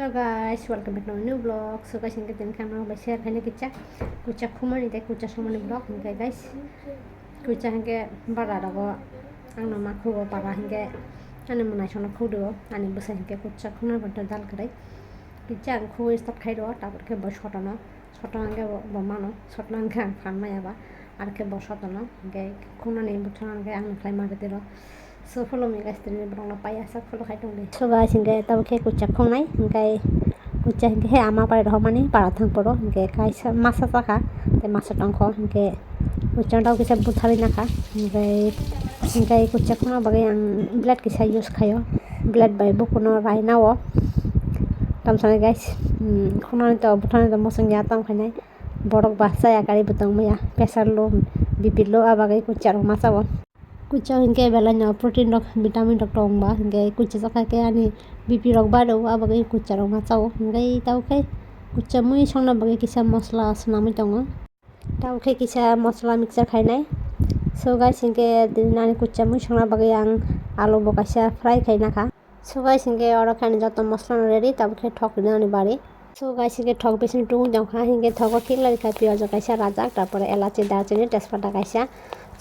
Hello guys, welcome back to my new vlog. So guys, hingga din kami mau share kayaknya kucha kumani deh kucha sama vlog hingga guys. Kucha hingga bara dago, ang nama kugo para hingga ane mana chona kudo, ane besar hingga kucha kumani bentar dal kedai. Kucha ang kugo start kai do, tapi ke bos hingga bomano, shotna hingga fan maya ba, ar ke bos hingga kumani bentar hingga ang klay mari deh. So follow me guys, tadi berang lapaya sak follow kai dong deh. So guys, hingga tahu ke kucha kumani hingga kucha hingga ama pai roh mani parathang poro hingga kai masa saka, te masa tongko hingga kucha tahu kisah buthari naka hingga kucha kumani bagai yang blade kisah use kayo blade by bukuno rai nawo. Tamsane guys, kumani to buthani to mosong ya tam khanai borok bahasa ya kari butang maya pressure low BP low abagai kucha ro masa wo. Kucha hingga belanya protein rok vitamin rok tong ba hingga kucha saka ke ani BP rok ba do abagai kucha rok macao hingga tahu ke kucha mui songna bagai kisah masala senami tongo tahu ke kisah masala mixer khainai. So guys hingga dinani kucha mui songna bagai yang alu bokasya fry khaina kha. So guys hingga oro khaina joto masala ready tahu ke thok dinani bari. So guys hingga thok besin tung jong kha hingga thok kila kha piyaj kaisa rajak tarpore elachi darchini tejpata kaisa.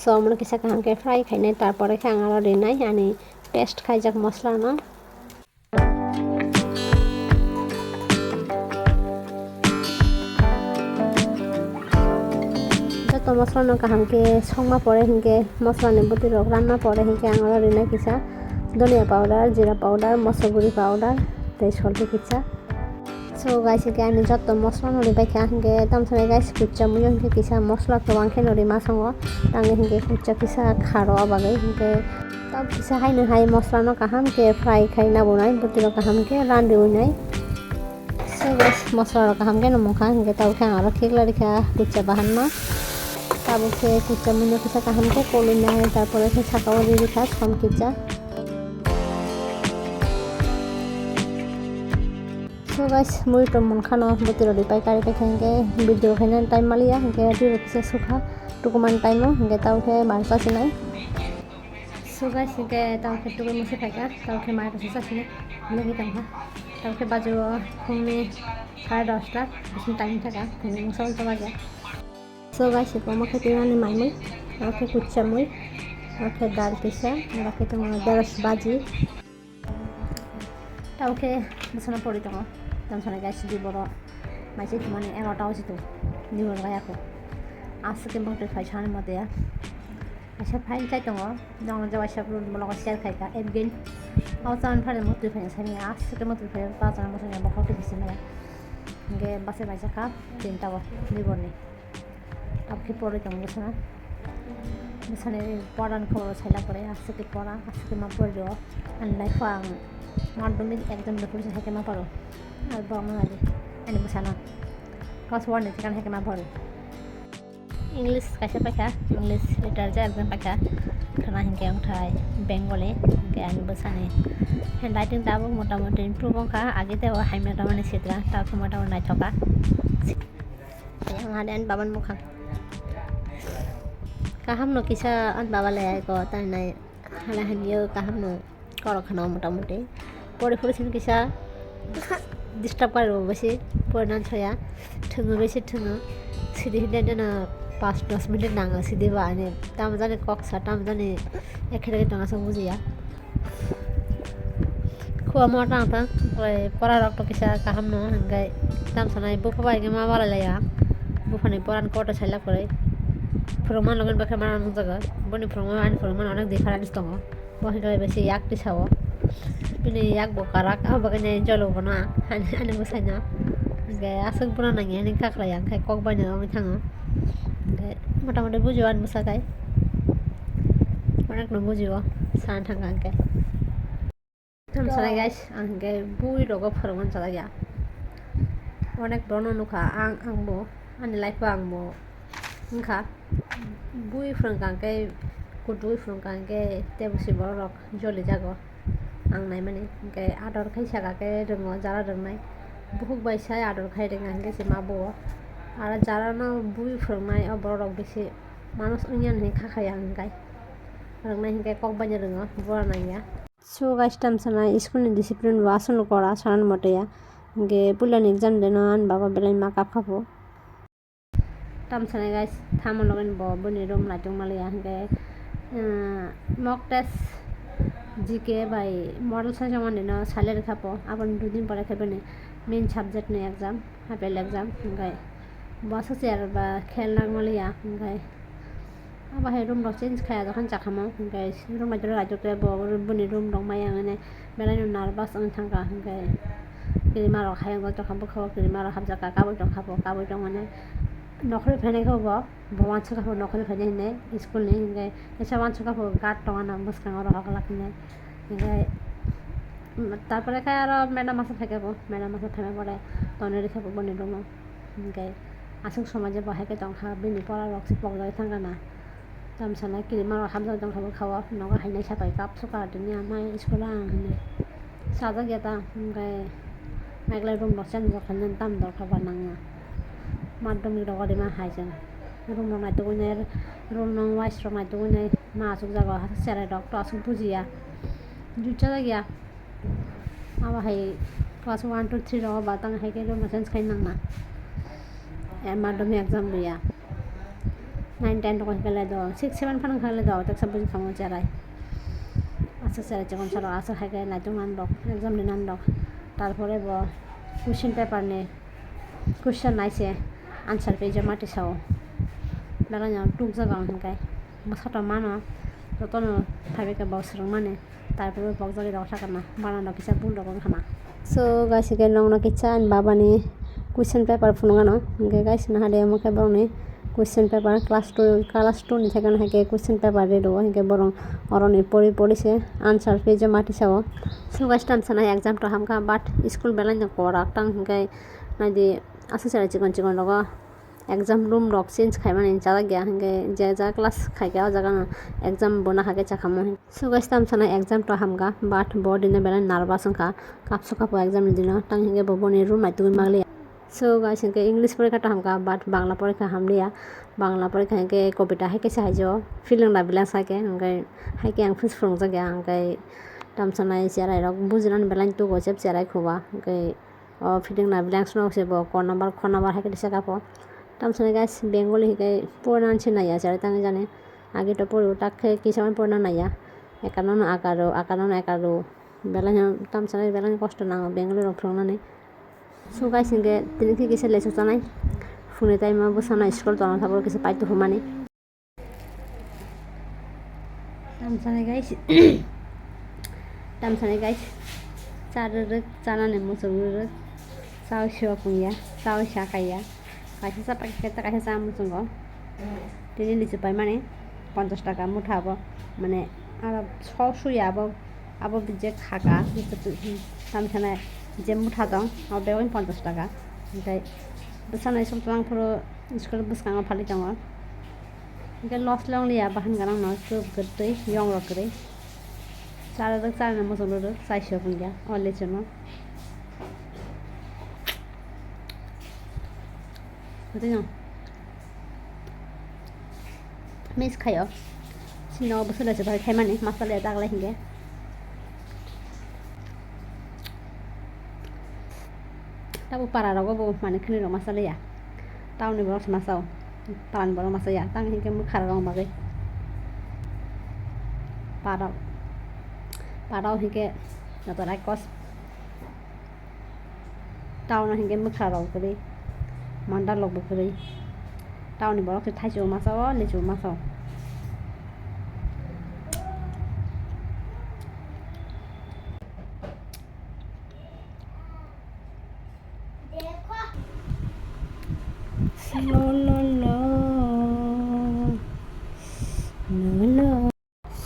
So আমরা কিছু কাহামকে fry খাই নাই তারপরে খাঙালো রেনাই আনি paste খাই যাক মশলা না যত মশলা না কাহামকে সংমা পরে হিংকে মশলা নেবতি রক রান্না পরে হিংকে আঙালো রেনাই কিসা ধনিয়া পাউডার জিরা পাউডার মশলা গুঁড়ি পাউডার তেজ সল্পে কিসা. So guys hingga ani joto masala nori baikha hingga tamsane guys kucha muyo hingga kisah masala to bangkhe nori masango tangi hingga kucha kisah kharo abagai hingga tab kisah haino hai masala no kaham ke fry khai na bonai butiro kaham ke randi unai. So guys masala ro kaham ke no mukha hingga tahu kha aro khigla rikha kucha bahan ma tabu ke kucha muyo kisah kaham ke kolunai tarpore ke chakao rikha som kicha. So guys, mui to munkhano butiro di pai kari hingga video kainan time malia hingga di kucha sukha tukuman time hingga tahu ke marsa sinai. So guys hingga tahu ke tukuman musi paika tahu ke marsa sisa sinai lagi tangha tahu ke baju khungni 10:30 bisin time thaka khungni musal coba ya. So guys itu mau ke tingani mai tahu ke kucha mui tahu ke dal kisah tahu ke tong daras baji tahu ke busana pori tong tamsane guys di boro masih cuma nih 11 tahun situ di boro kayak aku asik yang bangkit fashion mode ya asal file cai tongo jangan jawab siapa dulu mau share kayak again awal file mode file saya asik mode file pas sama saya bakal ke sini ya nggak bahasa baca kap cinta wah di boro nih aku pori tongo busana পড়ান খবর ছাইলা করে আজকে পড়া আজকে মা পড়লো আনলাই ফাং মাধ্যমিক একদম পড়ছে থেকে মা পড়ো আর বাংলাদেশ এনে বসানো ক্লাস 1 থেকে থেকে মা পড়ো ইংলিশ কাছে পাখা ইংলিশ লিটারেচার একদম পাখা খানা হিংকে উঠাই বেঙ্গলে হিংকে আমি বসানে হ্যান্ড রাইটিং তাবো মোটামুটি ইমপ্রুভ খা আগে হাইমেটা মানে সিদ্রা তাকে মোটামুটি নাই থকা হাদেন বাবান মুখা kaham no kisah an baba le ko tai nai hala hanyo kaham no koro khana motamuti pore sin kisah disturb karo besi pornan choya thungu besi thungu sidi hide na 5-10 minute nanga sidi ba ane tam jane kok sa tam jane ekhare tanga sa bujiya khua mota ta oi pora rok to kisah kaham no hangai tam sanai bu phabai ge ma bala ya bu phani poran koto chaila kore Proman logan bakal mana nung jaga, boni proman anak difference tongo, bohi kali besi yak di sawo, ini yak bokarak, bagainya jalo bana, ane busanya, gaya asal puna nanya, ini kakak yang kayak kok banyak orang tanga, gaya mata bujuan busa kai, anak nunggu juga, san tanga kai, tamsalah guys, angge bui logo proman salah ya, anak brono nuka ang bo, ane life ang bo. Kha bui frangkang ke kudui frangkang ke tebusi borok joli jago ang nai mani ke ador khai saka ke rongo jara rongnai buhuk bai sai ador khai renga ke se mabo ara jara no bui frangmai o borok besi manus unyan he kha khai ang kai rongnai ke kok banya rongo bora nai ya. So guys tamsana school ni discipline wason kora saran mote ya ge pulan exam denon baba belai ma kap khapo tamsane guys thamon logen bo boni room laitung malia ge mock test GK বাই model সাইজ আমার না সালের খাপো আবার দুদিন পরে খাবে না মেন সাবজেক্ট নেই এক্সাম হাফেল এক্সাম গাই বসে চেয়ার বা খেলনা মালিয়া গাই আবার রুম রক চেঞ্জ খায়া যখন চাখামো গাই রুম মাইতে রাইতে বনি রুম রক মাই মানে বেলাইনো নার্ভাস আমি থাকা গাই কিরিমারক খাই গত খাবো খাবো কিরিমারক হাব জাকা কাবইটং খাবো কাবইটং মানে নখরে ফেনে খাবো ভমান ছকা খাবো নখরে ফেনে হিনে স্কুল নেই গাই এসব মান ছকা খাবো গাট টঙা নাম বসকাং রক লাকিনে গাই তারপরে খাই আর ম্যাডাম মাসে থাকবো ম্যাডাম মাসে থামে পরে তনে খাবো বনি রুম গাই আসুক সমাজে বহাকে টং খা বিনি পড়া রক্সি পগলাই থাকা না তামসানা কিরিমারক হাব জাকা টং খাবো খাওয়া নগা হাইনাই সাপাই কাপ সকা দুনিয়া মাই স্কুল আং হিনে সাজা গেতা গাই মেঘলাই রুম রকসান যখন তাম দরকার বানাঙা মাধ্যমিক রকরে মা হাইছেন রুম রঙাই তো গুনে রুম রং ওয়াইস রঙাই তো গুনে মা আসুক জাগা সেরাই রক তো আসুক বুঝিয়া জুচা জাগিয়া আবার হাই ক্লাস 1 2 3 রক বাতাং হাইকে রুম সেন্স খাই নাংনা মাধ্যমিক এক্সাম লইয়া 9 10 তখন খেলে দাও 6 7 ফান খেলে দাও তাক সব বুঝি খামো চেরাই আচ্ছা সেরাই যখন সারা আসা হাইকে লাইটং আনডক এক্সাম দিন আনডক তারপরে কোশ্চেন পেপার নে কোশ্চেন নাইছে আনসার পেজে মাটি চাও বেলা টুক জায়গা হেঁকাই সাটা মানো যতন ভাবিকে বসরং মানে তারপরে বক জায়গায় রক থাকা না বানানো কিসা বুল রকম খানা সো গাছিকে নং কিচ্ছা আন বাবানি কোশ্চেন পেপার ফুনগানো গাইছ না হারে আমাকে বরং কোশ্চেন পেপার ক্লাস 2 নি থেকে না হেঁকে কোশ্চেন পেপার রেডো হেঁকে বরং অরণি পড়িছে আনসার পেজে মাটি চাও সো গাছ টানছে না এক্সামটা হামকা বাট স্কুল বেলা করা টাং হেঁকে নাইদি আসে সেরা চিকন চিকন লগা এক্সাম রুম রক চেঞ্জ খাই মানে জায়গা গিয়া হেঁকে যে যা ক্লাস খাই গিয়া জায়গা না এক্সাম বনা খাকে চাখামো সো গাছ টানছে না এক্সামটা হামকা বাট বদিনে বেলা নার্ভাস খা কাপ সকা এক্সাম দিন টাং হেঁকে বনি রুম মাইতুই মাগলি সো গাছ হেঁকে ইংলিশ পরীক্ষাটা হামকা বাট বাংলা পরীক্ষা হামলিয়া বাংলা পরীক্ষা হেঁকে কবিতা হাইকে সাহায্য ফিলিং লাবিলাং সাইকে হেঁকে হাইকে আং ফুস ফুরং জায়গা হেঁকে টামসানাই চেরাই রক বুঝিনান বেলাইন তো গছেব চেরাই খুবা হেঁকে ফিলিং লাবিলাং শোনা হসেব ক নাম্বার হাইকে দিছে কাপো টামসানাই গাছ বেঙ্গলি হেঁকে পড়না আনছে নাইয়া চেরাই তাঙে জানে আগে তো পড়ো তাকে কিসামান পড়না নাইয়া একান্ন একারো বেলাইন টামসানাই বেলাইন কষ্ট নাঙো বেঙ্গলি রক ফ্রংনানে সো গাছ হেঁকে তিনি কি কিসে লেসো জানাই ফুনে তাই মা বসানা স্কুল তখন থাকবো কিছু পাইতো হুমানে টামসানাই গাছ চানানে মোসো চাও শিwa পুইয়া চাও শাকাইয়া কাছে চাপা কাছে চা মুসুঙ্গ তিনি লিচু পাই মানে 50 টাকা মুঠা আবো মানে আর শুয়া আবো যে খাকা টামসানাই যে মুঠা দং বেগুন 50 টাকা ओमफ्राय बोसानाय समफ्रांफोरो स्कुल बोसखाङाव फालि दङ ओमफ्राय लस लंलिया बाहान गानां न गोदै यं रगरै चारदक चारना मोसौ लुदक साइसो बुंगिया अले चनो गोदै न मिस खायो सिनाव बोसोलायसो बाहाय खायमाने मासालाया दागलाय Hinge tabu para rogo bo mane khini ro masala ya taw ni boros masao pan boro masaya tang hinke mu khara rong bagai para hinke na to rai kos taw na hinke mu khara rong kri manda log bo kri taw ni boros thai chu masao le chu masao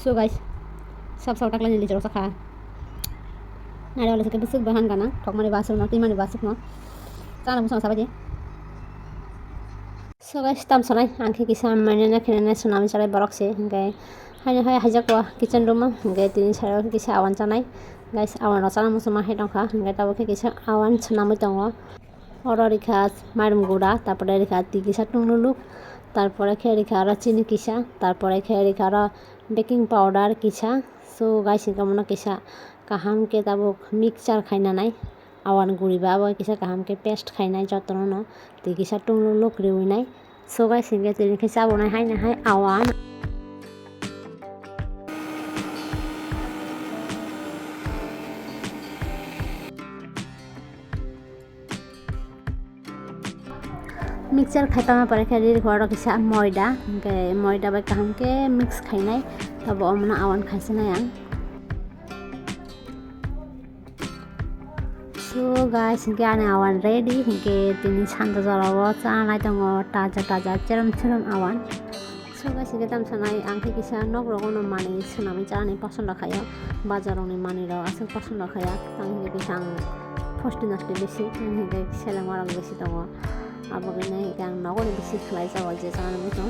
So guys, sab takla ni lijero sakha. Nare wala sake busuk bahan gana, thok mane basuk no, timane basuk no. Tana musang sabaje. So guys, tam sanai angke kisa mane na khene na sunami sarai borok se, ngai haine hai hajakwa kitchen room ma, ngai tini sarai kisa awan chanai. Guys, awan ro chana musama hai tongkha, ngai tabo ke kisa awan chanamoi tongo. Oro rikha marum guda, tarpore rikha ti kisa tungluluk, tarpore khe rikha ra chini kisa, tarpore khe rikha ra baking powder কিছা so guys কেমন কিছা কাহাম কে তাবো mixture খাইনা নাই awan guri ba abo kisa kaham ke paste khainai jotno no te kisa tunglo lokri uinai so guys hingke tini kisa abonai haina hai awan mixer khaitama pare khari ghoro kisa moida hingke moida bai kaham ke mix khainai abo amna awan khaisanai ang so guys hingke ani awan ready hingke tini santa jalao chanai tongo taja cheram awan so guys hingke tamsanai angke kisa nok rogono mani swnamai chani posondo khaya bazar rokni mani rok asok posondo khaya hingke kisa fosti nosti besi hingke selama rok besi tongo abo kene yang nogoni besi khlai jago je chana muso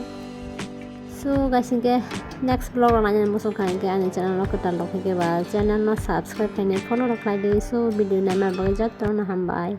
so guys hingke next vlog rok nani muso khainke ani channel no ketal rok hingke ba channel no subscribe kainai follow rok khlai de so video na ma bagoi jat torna hambai